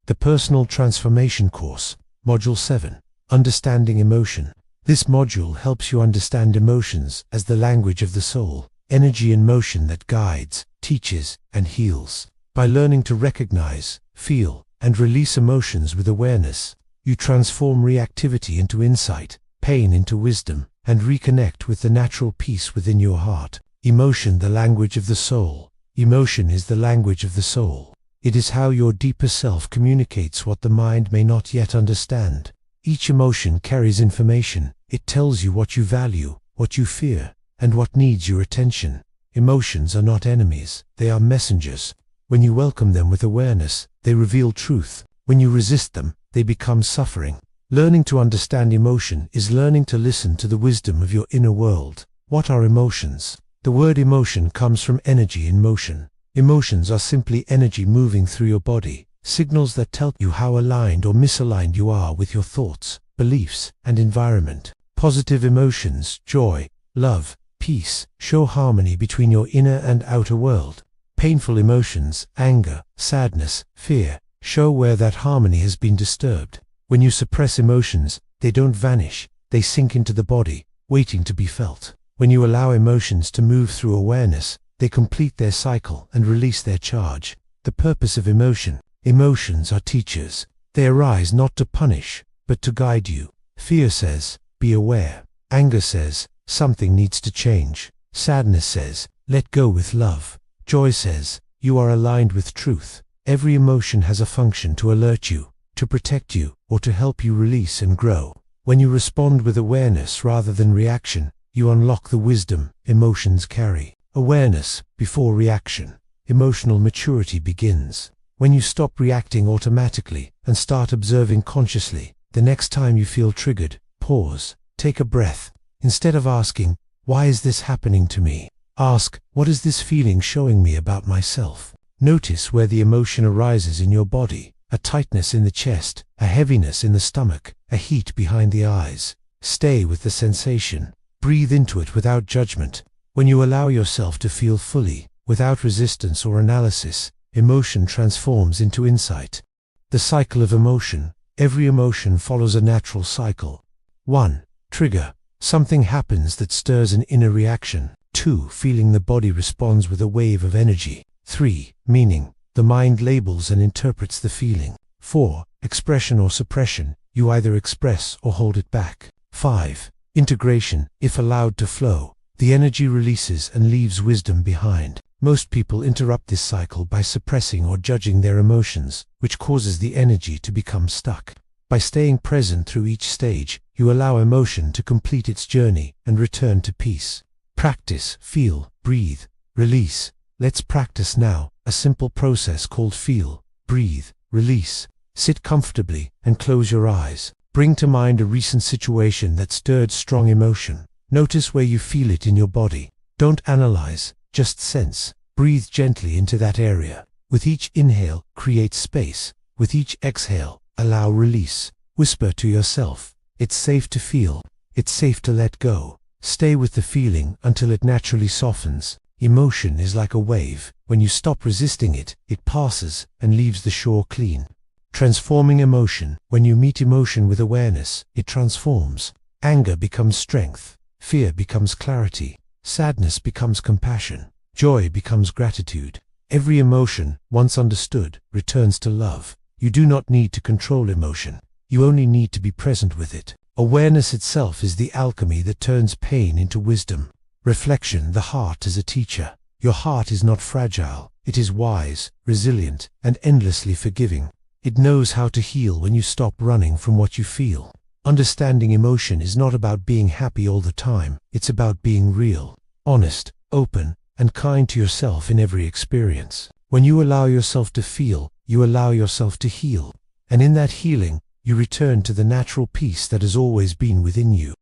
The Personal Transformation Course, Module 7, Understanding Emotion. This module helps you understand emotions as the language of the soul, energy in motion that guides, teaches, and heals. By learning to recognize, feel, and release emotions with awareness, you transform reactivity into insight, pain into wisdom, and reconnect with the natural peace within your heart. Emotion, the language of the soul. Emotion is the language of the soul. It is how your deeper self communicates what the mind may not yet understand. Each emotion carries information. It tells you what you value, what you fear, and what needs your attention. Emotions are not enemies, they are messengers. When you welcome them with awareness, they reveal truth. When you resist them, they become suffering. Learning to understand emotion is learning to listen to the wisdom of your inner world. What are emotions? The word emotion comes from energy in motion. Emotions are simply energy moving through your body, signals that tell you how aligned or misaligned you are with your thoughts, beliefs, and environment. Positive emotions, joy, love, peace, show harmony between your inner and outer world. Painful emotions, anger, sadness, fear, show where that harmony has been disturbed. When you suppress emotions, they don't vanish, they sink into the body, waiting to be felt. When you allow emotions to move through awareness, they complete their cycle and release their charge. The purpose of emotion. Emotions are teachers. They arise not to punish, but to guide you. Fear says, be aware. Anger says, something needs to change. Sadness says, let go with love. Joy says, you are aligned with truth. Every emotion has a function to alert you, to protect you, or to help you release and grow. When you respond with awareness rather than reaction, you unlock the wisdom emotions carry. Awareness before reaction. Emotional maturity begins. When you stop reacting automatically and start observing consciously, the next time you feel triggered, pause, take a breath. Instead of asking, why is this happening to me? Ask, what is this feeling showing me about myself? Notice where the emotion arises in your body. A tightness in the chest, a heaviness in the stomach, a heat behind the eyes. Stay with the sensation. Breathe into it without judgment. When you allow yourself to feel fully, without resistance or analysis, emotion transforms into insight. The cycle of emotion. Every emotion follows a natural cycle. 1. Trigger. Something happens that stirs an inner reaction. 2. Feeling. The body responds with a wave of energy. 3. Meaning. The mind labels and interprets the feeling. 4. Expression or suppression. You either express or hold it back. 5. Integration. If allowed to flow, the energy releases and leaves wisdom behind. Most people interrupt this cycle by suppressing or judging their emotions, which causes the energy to become stuck. By staying present through each stage, you allow emotion to complete its journey and return to peace. Practice, feel, breathe, release. Let's practice now, a simple process called feel, breathe, release. Sit comfortably and close your eyes. Bring to mind a recent situation that stirred strong emotion. Notice where you feel it in your body. Don't analyze, just sense. Breathe gently into that area. With each inhale, create space. With each exhale, allow release. Whisper to yourself, it's safe to feel. It's safe to let go. Stay with the feeling until it naturally softens. Emotion is like a wave. When you stop resisting it, it passes and leaves the shore clean. Transforming emotion. When you meet emotion with awareness, it transforms. Anger becomes strength. Fear becomes clarity. Sadness becomes compassion. Joy becomes gratitude. Every emotion, once understood, returns to love. You do not need to control emotion. You only need to be present with it. Awareness itself is the alchemy that turns pain into wisdom. Reflection. The heart is a teacher. Your heart is not fragile. It is wise, resilient, and endlessly forgiving. It knows how to heal when you stop running from what you feel. Understanding emotion is not about being happy all the time. It's about being real, honest, open, and kind to yourself in every experience. When you allow yourself to feel, you allow yourself to heal. And in that healing, you return to the natural peace that has always been within you.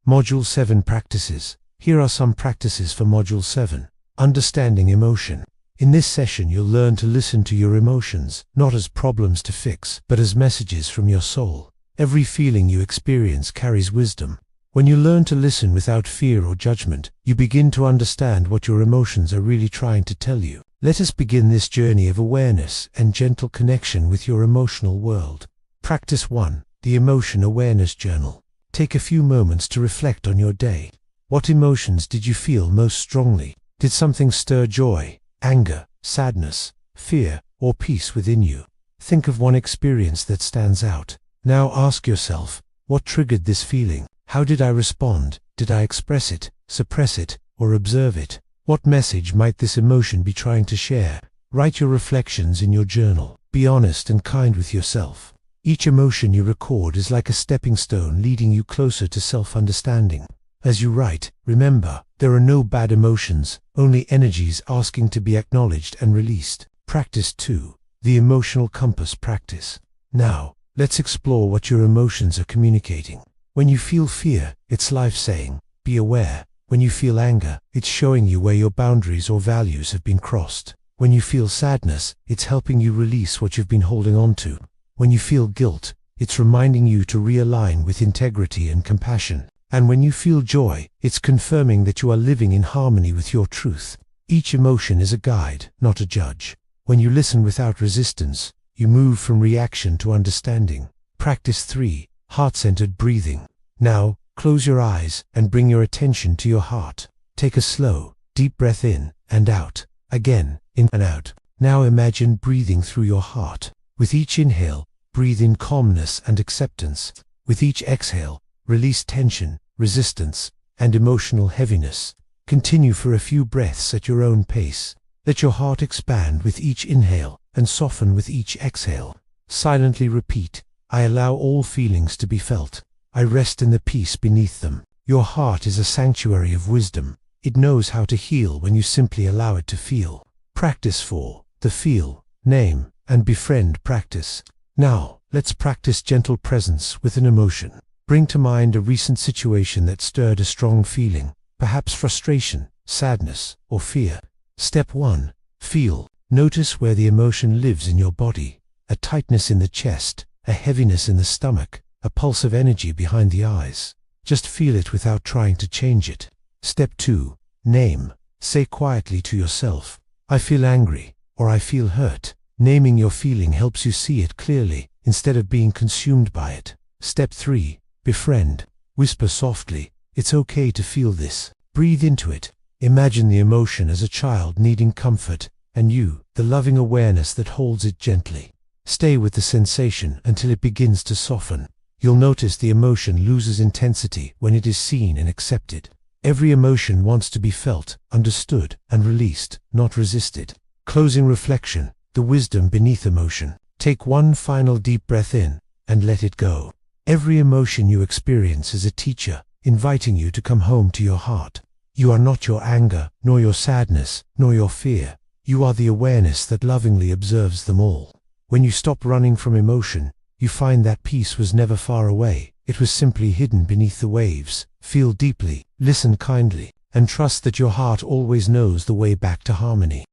Module 7 Practices. Here are some practices for Module 7. Understanding emotion. In this session you'll learn to listen to your emotions, not as problems to fix, but as messages from your soul. Every feeling you experience carries wisdom. When you learn to listen without fear or judgment, you begin to understand what your emotions are really trying to tell you. Let us begin this journey of awareness and gentle connection with your emotional world. Practice 1. The Emotion Awareness Journal. Take a few moments to reflect on your day. What emotions did you feel most strongly? Did something stir joy, anger, sadness, fear, or peace within you? Think of one experience that stands out. Now ask yourself, what triggered this feeling? How did I respond? Did I express it, suppress it, or observe it? What message might this emotion be trying to share? Write your reflections in your journal. Be honest and kind with yourself. Each emotion you record is like a stepping stone leading you closer to self-understanding. As you write, remember, there are no bad emotions, only energies asking to be acknowledged and released. Practice 2. The Emotional Compass Practice. Now, let's explore what your emotions are communicating. When you feel fear, it's life saying, be aware. When you feel anger, it's showing you where your boundaries or values have been crossed. When you feel sadness, it's helping you release what you've been holding on to. When you feel guilt, it's reminding you to realign with integrity and compassion. And when you feel joy, it's confirming that you are living in harmony with your truth. Each emotion is a guide, not a judge. When you listen without resistance, you move from reaction to understanding. Practice 3. Heart-centered breathing. Now, close your eyes and bring your attention to your heart. Take a slow, deep breath in and out. Again, in and out. Now imagine breathing through your heart. With each inhale, breathe in calmness and acceptance. With each exhale, release tension, resistance, and emotional heaviness. Continue for a few breaths at your own pace. Let your heart expand with each inhale and soften with each exhale. Silently repeat, I allow all feelings to be felt. I rest in the peace beneath them. Your heart is a sanctuary of wisdom. It knows how to heal when you simply allow it to feel. Practice 4. The Feel, Name, and Befriend Practice. Now, let's practice gentle presence with an emotion. Bring to mind a recent situation that stirred a strong feeling, perhaps frustration, sadness, or fear. Step 1. Feel. Notice where the emotion lives in your body. A tightness in the chest, a heaviness in the stomach, a pulse of energy behind the eyes. Just feel it without trying to change it. Step 2. Name. Say quietly to yourself, I feel angry, or I feel hurt. Naming your feeling helps you see it clearly, instead of being consumed by it. Step 3. Befriend. Whisper softly, it's okay to feel this. Breathe into it. Imagine the emotion as a child needing comfort, and you, the loving awareness that holds it gently. Stay with the sensation until it begins to soften. You'll notice the emotion loses intensity when it is seen and accepted. Every emotion wants to be felt, understood, and released, not resisted. Closing reflection, the wisdom beneath emotion. Take one final deep breath in, and let it go. Every emotion you experience is a teacher, inviting you to come home to your heart. You are not your anger, nor your sadness, nor your fear. You are the awareness that lovingly observes them all. When you stop running from emotion, you find that peace was never far away. It was simply hidden beneath the waves. Feel deeply, listen kindly, and trust that your heart always knows the way back to harmony.